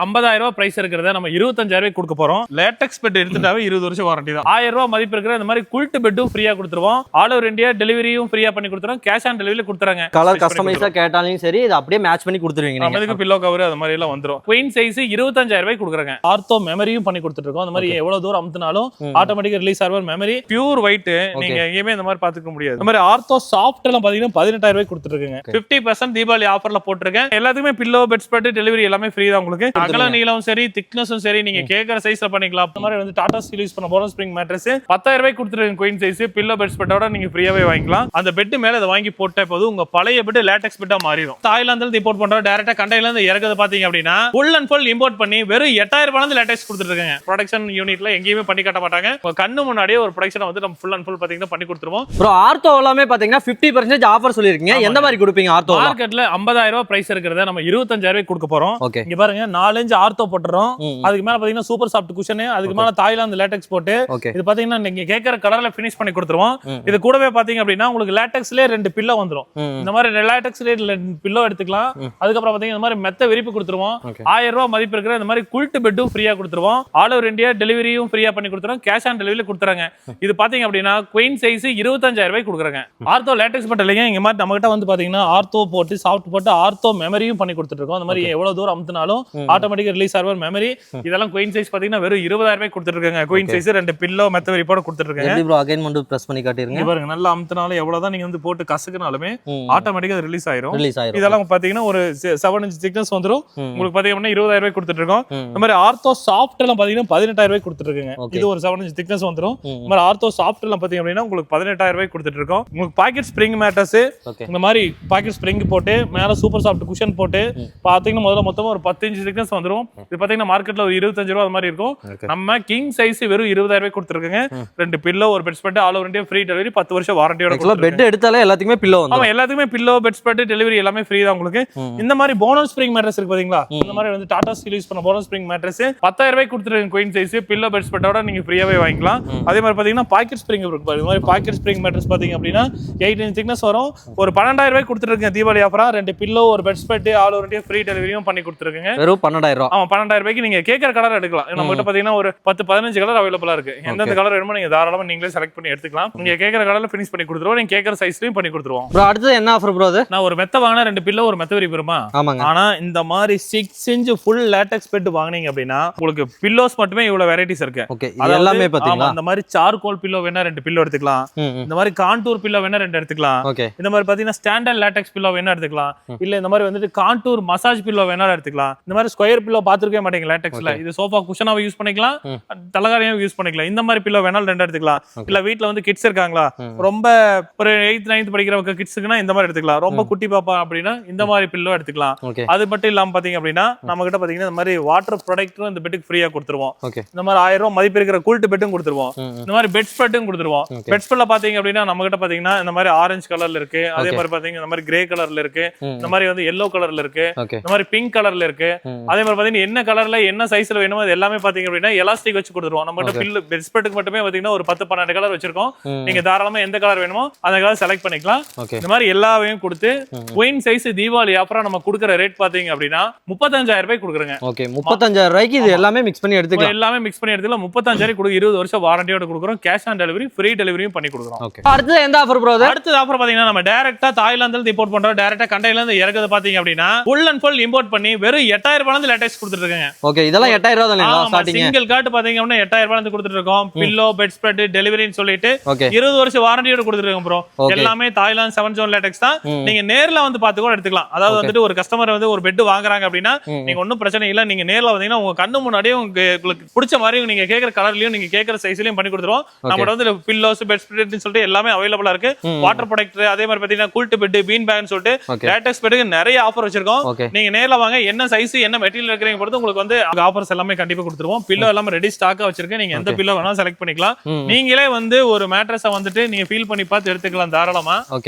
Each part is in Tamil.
50,000 பிரைஸ் இருக்கிறத நம்ம 25,000 கொடுக்க போறோம். லேட்டெக்ஸ் பெட் எடுத்துட்டாவே 20 வருஷம் வாரண்டி தான். 1000 ரூபாய் மதிப்பு இருக்கிற இந்த மாதிரி குல்ட் பெட்டும் ஃப்ரீயா கொடுத்துருவோம். ஆல் ஓவர் இந்தியா டெலிவரியும் ஃப்ரீயா பண்ணி கொடுத்துறோம். கேஷ் ஆன் டெலிவரி கொடுத்துறாங்க. கலர் கஸ்டமைஸா கேட்டாலும் சரி இது அப்படியே மேட்ச் பண்ணி கொடுத்துருவீங்க. நமக்கு பில்லோ கவர் அது மாதிரி எல்லாம் வந்துரும். குயின் சைஸ் 25,000 கொடுக்குறாங்க. ஆர்த்தோ மெமரியும் பண்ணி கொடுத்துட்டு இருக்கோம். அந்த மாதிரி எவ்வளவு தூரம் அமுத்தினாலும் ஆட்டோமேட்டிக்கா ரிலீஸ் ஆகிற மெமரி பியூர் ஒயிட். நீங்க எங்கேயுமே இந்த மாதிரி பாத்துக்க முடியாது. இந்த மாதிரி ஆர்த்தோ சாஃப்ட் எல்லாம் பாத்தீங்கன்னா 18,000 கொடுத்துட்டு இருக்காங்க. 50% தீபாவளி ஆஃபர்ல போட்டுருக்கேன். எல்லாத்துக்குமே பில்லோ பெட் ஸ்ப்ரெட் டெலிவரி எல்லாமே ஃப்ரீ தான் உங்களுக்கு. அகல நீளம் சரி திக்னஸும் சரி நீங்க கேக்குற சைஸ்ல பண்ணிக்கலாம். அந்த மாதிரி வந்து டாடா ஸ்டீல் யூஸ் பண்ண போறோம் ஸ்ப்ரிங் மேட்ரஸ் 10,000 கொடுத்துருக்கேன். குயின் சைஸ் பில்லோ பெட் ஸ்ப்ரெட்டோட நீங்க ஃப்ரீயாவே வாங்கிக்கலாம். அந்த பெட் மேல இதை வாங்கி போட்டா போதும் உங்க பழைய பெட் லேட்டெக்ஸ் பெட்டா மாறிடும். தாய்லாந்துல இருந்து இம்போர்ட் பண்றோம். டைரக்டா கண்டையில இருந்து இறக்குது பாத்தீங்க அப்படின்னா ஃபுல் அண்ட் ஃபுல் இம்போர்ட் பண்ணி வெறும் 8,000 ரூபாய் லேட்டெக்ஸ் கொடுத்துட்டு இருக்காங்க. ப்ரொடக்ஷன் யூனிட்ல எங்கேயுமே பண்ணி காட்ட மாட்டாங்க. கண்ணு முன்னாடியே ஒரு ப்ரொடக்ஷனை வந்து நம்ம ஃபுல் அண்ட் ஃபுல் பாத்தீங்கன்னா பண்ணி கொடுத்துருவோம். ப்ரோ ஆர்த்தோ எல்லாமே பாத்தீங்கன்னா 50% ஆஃபர் சொல்லிருக்கீங்க. எந்த மாதிரி கொடுப்பீங்க? ஆர்த்தோ மார்க்கெட்ல 50,000 பிரைஸ் இருக்கிறத நம்ம 25,000 கொடுக்க போறோம். இங்க பாருங்க 4 இன்ச் ஆர்த்தோ போட்டுறோம். அதுக்கு மேல பாத்தீங்கன்னா சூப்பர் சாஃப்ட் குஷன், அதுக்கு மேல தாய்லாந்து லேட்டெக்ஸ் போட்டு இது பாத்தீங்கன்னா நீங்க கேக்குற கலர்ல ஃபினிஷ் பண்ணி கொடுத்துருவோம். இது கூடவே பாத்தீங்க அப்படின்னா உங்களுக்கு லேட்டெக்ஸ்லயே 2 பில்லோ வந்துரும். இந்த மாதிரி லேட்டெக்ஸ்லயே 2 பில்லோ எடுத்துக்கலாம். அதுக்கப்புறம் பாத்தீங்கன்னா இந்த மாதிரி மெத்த விரிப்பு கொடுத்துருவோம். 1000 ரூபாய் மதிப்பு இருக்கிற இந்த மாதிரி குல்ட் பெட்டும் ஃப்ரீயா கொடுத்துருவோம். ஆல் ஓவர் இந்தியா டெலிவரியும் ஃப்ரீயா பண்ணி கொடுத்துறோம். கேஷ் ஆன் டெலிவரி கொடுத்துறாங்க. இது பாத்தீங்க அப்படின்னா குயின் சைஸ் 25,000 கொடுக்குறாங்க. ஆர்த்தோ லேட்டெக்ஸ் பட் இல்லைங்க. இங்க மாதிரி நம்ம கிட்ட வந்து பாத்தீங்கன்னா ஆர்த்தோ போட்டு சாஃப்ட் போட்டு ஆர்த்தோ மெமரியும் பண்ணி கொடுத்துட்டு இருக்கோம். அந்த மாதிரி எவ்வளவு தூரம் அமுத்தினாலும் ஆட்டோமேட்டிக்கா ரிலீஸ் ஆகிற மெமரி. இதெல்லாம் குயின் சைஸ் பாத்தீங்கன்னா வெறும் 20,000 கொடுத்துட்டு இருக்காங்க. குயின் சைஸ் 2 பில்லோ மெத்த விரிப்போட கொடுத்துட்டு இருக்காங்க. எப்படி ப்ரோ அகைன் வந்து பிரஸ் பண்ணி காட்டிருங்க. பாருங்க நல்லா அமுத்தினாலும் எவ்வளவுதான் நீங்க வந்து போட்டு கசக்குனாலுமே ஆட்டோமேட்டிக்கா ரிலீஸ் ஆயிரும். இதெல்லாம் பாத்தீங்கன்னா ஒரு 7 இன்ச் திக்னஸ் வந்துரும். உங்களுக்கு பாத்தீங்கன்னா 20,000 கொடுத்துட்டு இருக்கோம். இந்த மாதிரி ஆர்த்தோ சாஃப்ட் எல்லாம் பாத்தீங்கன்னா 18,000 கொடுத்துட்டு இருக்காங்க. இது ஒரு 7 இன்ச் திக்னஸ் வந்துரும். இந்த மாதிரி ஆர்த்தோ சாஃப்ட் எல்லாம் பாத்தீங்க அப்படின்னா உங்களுக்கு 18,000 கொடுத்துட்டு இருக்கோம். உங்களுக்கு பாக்கெட் ஸ்ப்ரிங் மேட்ரஸ் இந்த மாதிரி பாக்கெட் ஸ்ப்ரிங் போட்டு மேல சூப்பர் சாஃப்ட் குஷன் போட்டு பாத்தீங்கன்னா முதல்ல மொத்தமா ஒரு 10 இன்ச் திக்னஸ் வந்துரும். இது பாத்தீங்கன்னா மார்க்கெட்ல ஒரு 25 ரூபாய் அது மாதிரி இருக்கும். நம்ம கிங் சைஸ் வெறும் 20,000 கொடுத்துருக்காங்க. 2 பில்லோ ஒரு bed spread all over India free delivery 10 வருஷம் வாரண்டியோட. பெட் எடுத்தாலே எல்லாத்துக்குமே பில்லோ வந்து. ஆமா எல்லாத்துக்குமே பில்லோ பெட் ஸ்ப்ரெட் டெலிவரி எல்லாமே ஃப்ரீ தான் உங்களுக்கு. இந்த மாதிரி போனஸ் ஸ்ப்ரிங் மேட்ரஸ் இருக்கு பாத்தீங்களா? இந்த மாதிரி வந்து டாடா ஸ்டீல் யூஸ் பண்ண போனஸ் ஸ்ப்ரிங் மேட்ரஸ் 10,000 கொடுத்துருக்காங்க. குயின் சைஸ் பில்லோ பெட் ஸ்ப்ரெட்டோட நீங்க ஃப்ரீயாவே வாங்கிக்கலாம். அதே மாதிரி பாத்தீங்கன்னா பாக்கெட் ஸ்ப்ரிங் இருக்கு பாருங்க. இந்த மாதிரி பாக்கெட் ஸ்ப்ரிங் மேட்ரஸ் பாத்தீங்க அப்படின்னா 8 இன்ச் திக்னஸ் வரும். ஒரு 12,000 கொடுத்துருக்காங்க. தீபாவளி ஆஃபரா 2 பில்லோ ஒரு bed spread all over India free டெலிவரியும் பண்ணி கொடுத்துருக்காங்க. வெறும் 12,000. ஆமா 12,000 நீங்க கேக்குற கலர் எடுக்கலாம். நம்ம கிட்ட பாத்தீங்கன்னா ஒரு 10-15 கலர் அவைலபிளா இருக்கு. எந்தெந்த கலர் வேணுமோ நீங்க தாராளமா நீங்களே செலக்ட் பண்ணி எடுத்துக்கலாம். நீங்க கேக்குற கலர்ல ஃபினிஷ் பண்ணி கொடுத்துருவோம். நீங்க கேக்குற சைஸ்லயும் பண்ணி கொடுத்துருவோம். ப்ரோ அடுத்து என்ன ஆஃபர் ப்ரோ? அது நான் ஒரு மெத்த வாங்கினா 2 பில்லோ ஒரு மெத்த விரி பெறுமா? ஆமாங்க. ஆனா இந்த மாதிரி 6 இன்ச் ஃபுல் லேட்டெக்ஸ் பெட் வாங்குனீங்க அப்படின்னா உங்களுக்கு பில்லோஸ் மட்டுமே இவ்வளவு வெரைட்டிஸ் இருக்கு. அது எல்லாமே பாத்தீங்களா? இந்த மாதிரி சார்கோல் பில்லோ வேணா 2 பில்லோ எடுத்துக்கலாம். இந்த மாதிரி கான்டூர் பில்லோ வேணா 2 எடுத்துக்கலாம். இந்த மாதிரி பாத்தீங்கன்னா ஸ்டாண்டர்ட் லேட்டெக்ஸ் பில்லோ வேணா எடுத்துக்கலாம். இல்ல இந்த மாதிரி வந்துட்டு கான்டூர் மசாஜ் பில்லோ வேணா எடுத்துக்கலாம். இந்த மாதிரி ஸ்கொயர் பில்லோ பாத்துக்கவே மாட்டீங்க லேட்டெக்ஸ்ல. இது சோஃபா குஷனாவை யூஸ் பண்ணிக்கலாம், தலகாணியாவை யூஸ் பண்ணிக்கலாம். இந்த மாதிரி பில்லோ வேணாலும் 2 எடுத்துக்கலாம். இல்ல வீட்ல வந்து கிட்ஸ் இருக்காங்களா, ரொம்ப ஒரு 8th 9th படிக்கிறவங்க கிட்ஸ்க்குனா இந்த மாதிரி எடுத்துக்கலாம். ரொம்ப குட்டி பாப்பா அப்படின்னா இந்த மாதிரி பில்லோ எடுத்துக்கலாம். அது மட்டும் இல்லாம பாத்தீங்க அப்படின்னா நம்ம கிட்ட பாத்தீங்கன்னா இந்த மாதிரி வாட்டர் ப்ராடக்ட்டும் இந்த பெட்டுக்கு ஃப்ரீயா கொடுத்துருவோம். இந்த மாதிரி 1000 ரூபாய் மதிப்பு இருக்கிற குல்ட் பெட்டும் கொடுத்துருவோம். இந்த மாதிரி பெட் ஸ்ப்ரெட்டும் கொடுத்துருவோம். பெட் ஸ்ப்ரெட்ல பாத்தீங்க அப்படின்னா நம்ம கிட்ட பாத்தீங்கன்னா இந்த மாதிரி ஆரஞ்சு கலர்ல இருக்கு. அதே மாதிரி பாத்தீங்கன்னா இந்த மாதிரி கிரே கலர்ல இருக்கு. இந்த மாதிரி வந்து எல்லோ கலர்ல இருக்கு. இந்த மாதிரி பிங்க் கலர்ல இருக்கு. அதே மாதிரி பாத்தீங்கன்னா என்ன கலர்ல என்ன சைஸ்ல வேணுமோ அது எல்லாமே பாத்தீங்க அப்படின்னா எலாஸ்டிக் வச்சு கொடுத்துருவோம். நம்ம கிட்ட பில்லு பெட் ஸ்ப்ரெட்க்கு மட்டுமே பாத்தீங்கன்னா ஒரு 10-12 கலர் வச்சிருக்கோம். நீங்க தாராளமா எந்த கலர் வேணுமோ அந்த கலர் செலக்ட் பண்ணிக்கலாம். இந்த மாதிரி எல்லாவையும் கொடுத்து குயின் சைஸ் தீபாவளி ஆஃபரா நம்ம கொடுக்குற ரேட் பாத்தீங்க அப்படின்னா 35,000 கொடுக்குறோங்க. ஓகே 35,000 இது எல்லாமே மிக்ஸ் பண்ணி எடுத்துக்கலாம். எல்லாமே மிக்ஸ் பண்ணி எடுத்துக்கலாம். 35,000 கொடுக்க 20 வருஷம் வாரண்டியோட கொடுக்குறோம். கேஷ் ஆன் டெலிவரி ஃப்ரீ டெலிவரியும் பண்ணி கொடுக்குறோம். அடுத்து எந்த ஆஃபர் ப்ரோ? அடுத்த ஆஃபர் பாத்தீங்கன்னா நம்ம டைரக்டா தாய்லாந்துல இருந்து இம்போர்ட் பண்றோம். டைரக்டா கண்டையில இருந்து இறக்குது பாத்தீங்க அப்படின்னா ஃபுல் அண்ட் ஃபுல் இம்போர்ட் பண்ணி வெறும் 8,000 ரூபாய்ல லேட்டெக்ஸ் கொடுத்துட்டு இருக்காங்க. ஓகே இதெல்லாம் 8,000 ரூபாய் தானே ஸ்டார்டிங்? சிங்கிள் கார்ட் பாத்தீங்க அப்படின்னா 8,000 ரூபாய்ல கொடுத்துட்டு இருக்கோம். பில்லோ பெட் ஸ்ப்ரெட் டெலிவரின்னு சொல்லிட்டு 20 வருஷம் வாரண்டியோட கொடுத்துட்டு இருக்கோம் ப்ரோ. எல்லாமே தாய்லாந்து 7 ஜோன் லேட்டெக்ஸ் தான். நீங்க நேர்ல வந்து பார்த்து கூட எடுத்துக்கலாம். அதாவது வந்துட்டு ஒரு கஸ்டமர் வந்து ஒரு பெட் வாங்குறாங்க அப்படின்னா நீங்க ஒன்னும் பிரச்சனை இல்ல. நீங்க நேர்ல வந்தீங்கன்னா உங்க கண்ணு முன்னாடியே உங்களுக்கு பிடிச்ச மாதிரி நீங்க கேக்குற கலர்லயும் நீங்க கேக்குற சைஸ்லயும் பண்ணி கொடுத்துருவோம். நம்ம வந்து பில்லோஸ் பெட் ஸ்ப்ரெட்னு சொல்லிட்டு எல்லாமே அவைலபிளா இருக்கு. வாட்டர் ப்ராடக்ட் அதே மாதிரி பாத்தீங்கன்னா குல்ட் பெட் பீன் பேக்னு சொல்லிட்டு லேட்டெக்ஸ் பெட்டுக்கு நிறைய ஆஃபர் வச்சிருக்கோம். நீங்க நேர்ல வாங்க என்ன சைஸ் என்ன மெட்டீரியல் இருக்கிறீங்க பொறுத்து உங்களுக்கு வந்து ஆஃபர்ஸ் எல்லாமே கண்டிப்பா கொடுத்துருவோம். பில்லோ எல்லாமே ரெடி ஸ்டாக்கா வச்சிருக்கேன். நீங்க எந்த பில்லோ வேணாலும் செலக்ட் பண்ணிக்கலாம். நீங்களே வந்து ஒரு மேட்ரஸை வந்துட்டு நீங்க ஃபீல் பண்ணி பார்த்து எடுத்துக்கலாம் தாராளமா.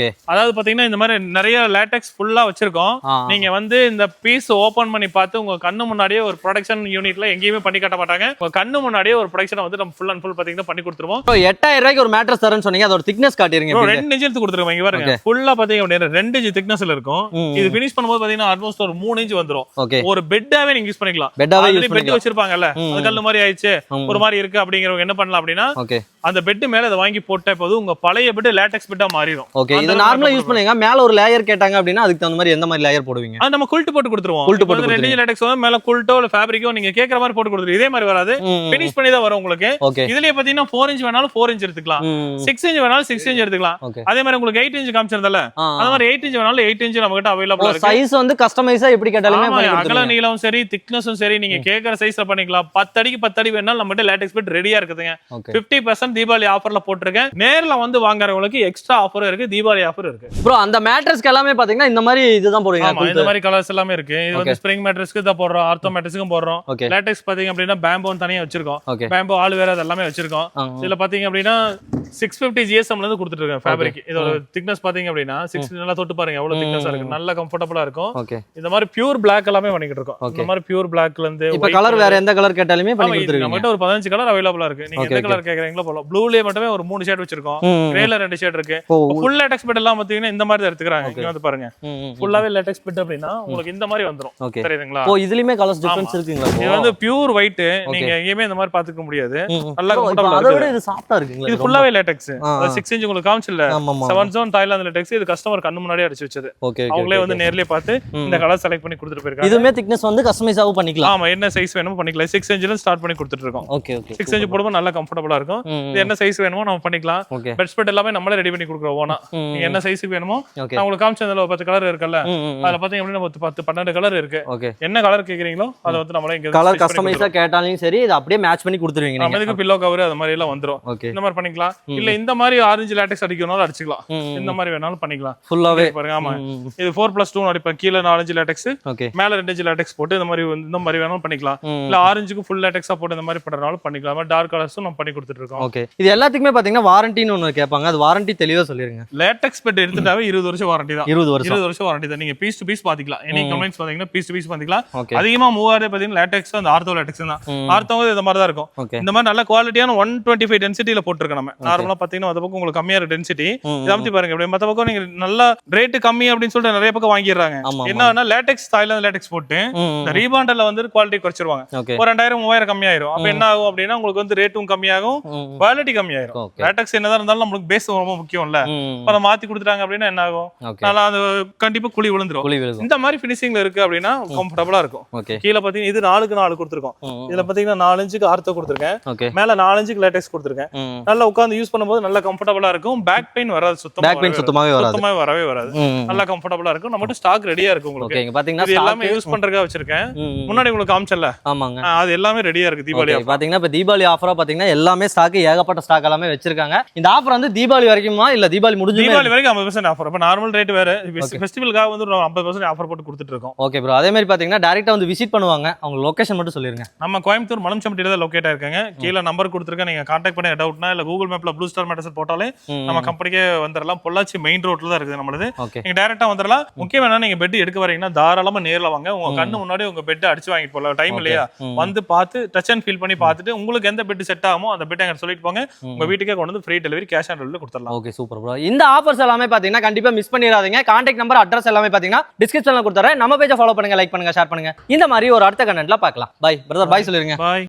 அதாவது பாத்தீங்கன்னா இந்த மாதிரி நிறைய லேட்டெக்ஸ் ஃபுல்லா வச்சிருக்கோம். நீங்க வந்து இந்த பீஸ் ஓபன் பண்ணி பார்த்து உங்க கண்ணு முன்னாடியே ஒரு ப்ரொடக்ஷன் யூனிட்ல எங்கேயுமே பண்ணி காட்ட மாட்டாங்க. உங்க கண்ணு முன்னாடியே ஒரு ப்ரொடக்ஷனை வந்து நம்ம ஃபுல் அண்ட் ஃபுல் பாத்தீங்கன்னா பண்ணி கொடுத்துருவோம். 8,000 ரூபாய்க்கு ஒரு மேட்ரஸ் தரேன்னு சொன்னீங்க. அதோட திக்னஸ் காட்டிருங்க. 2 இன்ச் எடுத்து கொடுத்துருக்கோம். இங்க பாருங்க ஃபுல்லா பாத்தீங்க அப்படின்னா 2 இன்ச் திக்னஸ்ல இருக்கும். இது ஃபினிஷ் பண்ணும்போது பாத்தீங்கன்னா ஆல்மோஸ்ட் ஒரு 3 இன்ச் வந்துரும். ஒரு பெட் பெட்டாவே நீங்க யூஸ் பண்ணிக்கலாம். பெட்டாவே யூஸ் பெட் பண்ணிக்கலாம். வச்சிருப்பாங்கல்ல, அது கல்லு மாதிரி ஆயிடுச்சு ஒரு மாதிரி இருக்கு அப்படிங்கிறவங்க என்ன பண்ணலாம் அப்படின்னா ஓகே அந்த பெட் மேல அதை வாங்கி போட்டா போது உங்க பழைய பெட் லேட்டெக்ஸ் பெட்டா மாறிடும். ஓகே இது நார்மலா யூஸ் பண்ணுவீங்க. மேல ஒரு லேயர் கேட்டாங்க அப்படின்னா அதுக்கு தகுந்த மாதிரி எந்த மாதிரி லேயர் போடுவீங்க? அது நம்ம குல்ட் போட்டு கொடுத்துருவோம். குல்ட் போட்டு 2 இன்ச் லேட்டெக்ஸ் வந்து மேல குல்ட்டோ இல்ல ஃபேப்ரிக்கோ நீங்க கேக்குற மாதிரி போட்டு கொடுத்துருவோம். இதே மாதிரி வராது, ஃபினிஷ் பண்ணி தான் வரும் உங்களுக்கு. ஓகே இதுலயே பாத்தீங்கன்னா 4 இன்ச் வேணாலும் 4 இன்ச் எடுத்துக்கலாம், 6 இன்ச் வேணாலும் 6 இன்ச் எடுத்துக்கலாம். ஓகே அதே மாதிரி உங்களுக்கு 8 இன்ச் காமிச்சிருந்தல அந்த மாதிரி 8 இன்ச் வேணாலும் 8 இன்ச் நம்ம கிட்ட அவைலபிளா இருக்கு. சைஸ் வந்து கஸ்டமைஸா எப்படி கேட்டாலுமே ஆமா, பண்ணி அகல கொடுத்துருவீங்க. நீளமும் சரி திக்னஸும் சரி நீங்க கேக்குற சைஸ்ல பண்ணிக்கலாம். 10 அடிக்கு 10 அடி வேணாலும் நம்ம கிட்ட லேட்டெக்ஸ் பெட் ரெடியா இருக்குதுங்க. ஓகே 50% தீபாவளி ஆஃபர்ல போட்டிருக்கேன். நேர்ல வந்து வாங்குறவங்களுக்கு எக்ஸ்ட்ரா ஆஃபர் இருக்கு, தீபாவளி ஆஃபர் இருக்கு. ப்ரோ அந்த மேட்ரஸ்க்கு எல்லாமே பாத்தீங்கன்னா இந்த மாதிரி இதுதான் போடுவீங்க. ஆமா, இந்த மாதிரி கலர்ஸ் எல்லாமே இருக்கு. இது வந்து ஸ்ப்ரிங் மேட்ரஸ்க்கு தான் போடுறோம், ஆர்த்தோ மேட்ரஸ்க்கும் போடுறோம். ஓகே லேட்டெக்ஸ் பாத்தீங்க அப்படின்னா பேம்போன்னு தனியா வச்சிருக்கோம். ஓகே பேம்போ ஆல் வேற அதெல்லாமே வச்சிருக்கோம். இதுல பாத்தீங்க அப்படின்னா 650 GSM ல இருந்து கொடுத்துட்டு இருக்கேன் ஃபேப்ரிக். இதோட திக்னஸ் பாத்தீங்க அப்படின்னா 6 நல்லா தொட்டு பாருங்க எவ்வளவு திக்னஸா இருக்கு, நல்ல கம்ஃபர்ட்டபிளா இருக்கும். ஓகே இந்த மாதிரி பியூர் Black எல்லாமே பண்ணிக்கிட்டு இருக்கோம். இந்த மாதிரி பியூர் Blackல இருந்து இப்ப கலர் வேற எந்த கலர் கேட்டாலுமே பண்ணி கொடுத்துருவீங்க. நம்மகிட்ட ஒரு 15 கலர் அவைலபிளா இருக்கு. நீங்க எந்த கலர் கேக்குறீங்களோ போலாம். ப்ளூலயே மட்டுமே ஒரு 3 ஷேட் வச்சிருக்கோம், கிரேல 2 ஷேட் இருக்கு. ஃபுல் லேட்டெக்ஸ் பெட் எல்லாம் பாத்தீங்கன்னா இந்த மாதிரி தான் எடுத்துக்கறாங்க. இங்க வந்து பாருங்க ஃபுல்லாவே லேட்டெக்ஸ் பெட் அப்படினா உங்களுக்கு இந்த மாதிரி வந்துரும். தெரியுதுங்களா? ஓ இதுலயுமே கலர்ஸ் டிஃபரன்ஸ் இருக்குங்களா? இது வந்து பியூர் ஒயிட், நீங்க எங்கேயுமே இந்த மாதிரி பாத்துக்க முடியாது. நல்லா கம்ஃபர்ட்டபிளா அதை விட இது சாஃப்ட்டா இருக்குங்களா? இது ஃபுல்லாவே லேட்டெக்ஸ். 6 இன்ச் உங்களுக்கு காமிச்சல ஆமாமா 7 zone தாய்லாந்து லேட்டெக்ஸ். இது கஸ்டமர் கண்ணு முன்னாடியே அடிச்சு வச்சது. ஓகே அவங்களே வந்து நேர்லயே பார்த்து இந்த கலர் செலக்ட் பண்ணி கொடுத்துட்டு போயிருக்காங்க. இதுமே திக்னஸ் வந்து கஸ்டமைஸாவும் பண்ணிக்கலாம். ஆமா, என்ன சைஸ் வேணுமோ பண்ணிக்கலாம். 6 இன்ச்ல ஸ்டார்ட் பண்ணி கொடுத்துட்டு இருக்கோம். ஓகே ஓகே 6 இன்ச் போடும்போது நல்லா கம்ஃபர்ட்டபிளா இருக்கும். இது என்ன சைஸ் வேணுமோ நம்ம பண்ணிக்கலாம். ஓகே பெட் ஸ்பெட் எல்லாமே நம்மளே ரெடி பண்ணி கொடுக்குறோம். ஓனா நீங்க என்ன சைஸ்க்கு வேணுமோ ஓகே நான் உங்களுக்கு காமிச்சதுல 10 கலர் இருக்குல்ல, அதுல பாத்தீங்க அப்படின்னா 10 12 கலர் இருக்கு. ஓகே என்ன கலர் கேக்குறீங்களோ அதை வந்து நம்மளே இங்க கலர் கஸ்டமைஸா கேட்டாலும் சரி இத அப்படியே மேட்ச் பண்ணி கொடுத்துருவீங்க நம்ம நீங்க. இதுக்கு பில்லோ கவர் அது மாதிரி எல்லாம் வந்துரும். ஓகே இந்த மாதிரி பண்ணிக்கலாம். இல்ல இந்த மாதிரி ஆரஞ்சு லேட்டெக்ஸ் அடிக்கணும்னாலும் அடிச்சுக்கலாம். இந்த மாதிரி வேணாலும் பண்ணிக்கலாம். ஃபுல்லாவே பாருங்க. ஆமா, இது 4+2 அடிப்பேன். கீழ 4 இன்ச் லேட்டெக்ஸ், ஓகே மேல 2 இன்ச் லேட்டெக்ஸ் போட்டு இந்த மாதிரி வேணாலும் பண்ணிக்கலாம். இல்ல ஆரஞ்சுக்கு ஃபுல் லேட்டெக்ஸா போட்டு இந்த மாதிரி பண்றனாலும் பண்ணிக்கலாம். டார்க் கலர்ஸும் நம்ம பண்ணி கொடுத்துட்டு இருக்கோம். ஓகே இது எல்லாத்துக்குமே பாத்தீங்கன்னா வாரண்டின்னு ஒன்னு கேட்பாங்க. அது வாரண்டி தெளிவா சொல்லிருங்க. லேட்டெக்ஸ் பெட் எடுத்துட்டாவே 20 வருஷம் வாரண்டி தான். 20 வருஷம் 20 வருஷம் வாரண்டி தான். நீங்க பீஸ் டு பீஸ் பாத்துக்கலாம். எனி கம்ப்ளைண்ட்ஸ் பாத்தீங்கன்னா பீஸ் டு பீஸ் பாத்துக்கலாம். ஓகே அதிகமா மூவாரே பாத்தீங்கன்னா லேட்டெக்ஸ் அந்த ஆர்த்தோ லேட்டெக்ஸ் தான். ஆர்த்தோ இந்த மாதிரி தான் இருக்கும். ஓகே இந்த மாதிரி நல்ல குவாலிட்டியான 125 டென்சிட்டில போட்டுருக்கோம். நம்ம நார்மலா பாத்தீங்கன்னா அந்த பக்கம் உங்களுக்கு கம்மியா இருக்கு டென்சிட்டி. இதாமத்தி பாருங்க. இப்படி மத்த பக்கம் நீங்க நல்ல ரேட் கம்மி அப்படின்னு சொல்லிட்டு நிறைய பக்கம் வாங்கிடுறாங்க. என்னன்னா லேட்டெக்ஸ் தாய்லாந்து லேட்டெக்ஸ் போட்டு இந்த ரீபாண்டர்ல வந்து குவாலிட்டி குறைச்சிருவாங்க. ஓகே ஒரு 2000 3000 கம்மியாயிரும். அப்ப என்ன ஆகும் அப்படின்னா உங்களுக்கு வந்து ரேட்டும் கம்மியாகும், குவாலிட்டி கம்மியாயிரும். லேட்டெக்ஸ் என்னதான் இருந்தாலும் நம்மளுக்கு பேஸ் ரொம்ப முக்கியம் இல்ல. அத மாத்தி கொடுத்துட்டாங்க அப்படின்னா என்ன ஆகும், நல்லா அது கண்டிப்பா குழி விழுந்துரும். இந்த மாதிரி ஃபினிஷிங்ல இருக்கு அப்படின்னா கம்ஃபர்ட்டபிளா இருக்கும். கீழ பாத்தீங்கன்னா இது 4க்கு 4 கொடுத்துருக்கோம். இதுல பாத்தீங்கன்னா 4 இன்ச்சுக்கு ஆர்த்தோ கொடுத்துருக்கேன், மேல 4 இன்ச்சுக்கு லேட்டெக்ஸ் கொடுத்துருக்கேன். நல்லா உட்கார்ந்து யூஸ் பண்ணும்போது நல்லா கம்ஃபர்ட்டபிளா இருக்கும். பேக் பெயின் வராது, சுத்தமாவே வரவே வராது. நல்லா கம்ஃபர்ட்டபிளா இருக்கும். நம்மகிட்ட ஸ்டாக் ரெடியா இருக்கு உங்களுக்கு. ஓகே பாத்தீங்கன்னா இது எல்லாமே யூஸ் பண்றதுக்காக வச்சிருக்கேன். முன்னாடி உங்களுக்கு காமிச்சல, ஆமாங்க அது எல்லாமே ரெடியா இருக்கு. தீபாவளி பாத்தீங்கன்னா இப்ப தீபாவளி ஆஃபரா பாத்தீங்கன்னா எல்லாமே ஸ்டாக் ஏகப்பட்ட ஸ்டாக் எல்லாமே வச்சிருக்காங்க. இந்த ஆஃபர் வந்து தீபாவளி வரைக்குமா இல்ல தீபாவளி முடிஞ்சு? தீபாவளி வரைக்கும் 50% ஆஃபர். இப்ப நார்மல் ரேட் வேற, ஃபெஸ்டிவலுக்காக வந்து 50% ஆஃபர் போட்டு கொடுத்துட்டு இருக்கோம். Okay bro. அதே மாதிரி பாத்தீங்கன்னா டைரக்டா வந்து விசிட் பண்ணுவாங்க. அவங்க லொகேஷன் மட்டும் சொல்லிருங்க. நம்ம கோயம்புத்தூர் மலம்சம்பட்டியில தான் லொகேட் ஆயிருக்காங்க. கீழ நம்பர் கொடுத்துருக்கேன். நீங்க கான்டாக்ட் பண்ணி டவுட்னா இல்ல கூகுள் மேப்ல ப்ளூ ஸ்டார் மேட்டர்ஸ் போட்டாலே நம்ம கம்பெனிக்கே வந்துடலாம். பொள்ளாச்சி மெயின் ரோட்ல தான் இருக்குது நம்மளது. நீங்க டைரக்டா வந்துடலாம். முக்கியம் என்ன, நீங்க பெட் எடுக்க வரீங்கன்னா தாராளமா நேர்ல வாங்க. உங்க கண்ணு முன்னாடி உங்க பெட் அடிச்சு வாங்கிட்டு போகலாம். டைம் இல்லையா, வந்து பார்த்து டச் அண்ட் ஃபீல் பண்ணி பார்த்துட்டு உங்களுக்கு எந்த பெட் செட் ஆகுமோ அந்த பெட் எங்க சொல்லிட்டு போங்க. உங்க வீட்டுக்கே கொண்டு வந்து free delivery cash on delivery கொடுத்துடலாம். Okay super bro. இந்த ஆஃபர்ஸ் எல்லாமே பாத்தீங்கன்னா கண்டிப்பா மிஸ் பண்ணிடாதீங்க. கான்டாக்ட் நம்பர் அட்ரஸ் எல்லாமே பாத்தீங்கன்னா டிஸ்கிரிப்ஷன்ல கொடுத்துறேன். நம்ம பேஜை ஃபாலோ பண்ணுங்க, லைக் பண்ணுங்க, ஷேர் பண்ணுங்க. இந்த மாதிரி ஒரு அடுத்த கண்டென்ட்ல பார்க்கலாம். பை பிரதர், பை சொல்லிருங்க. பை.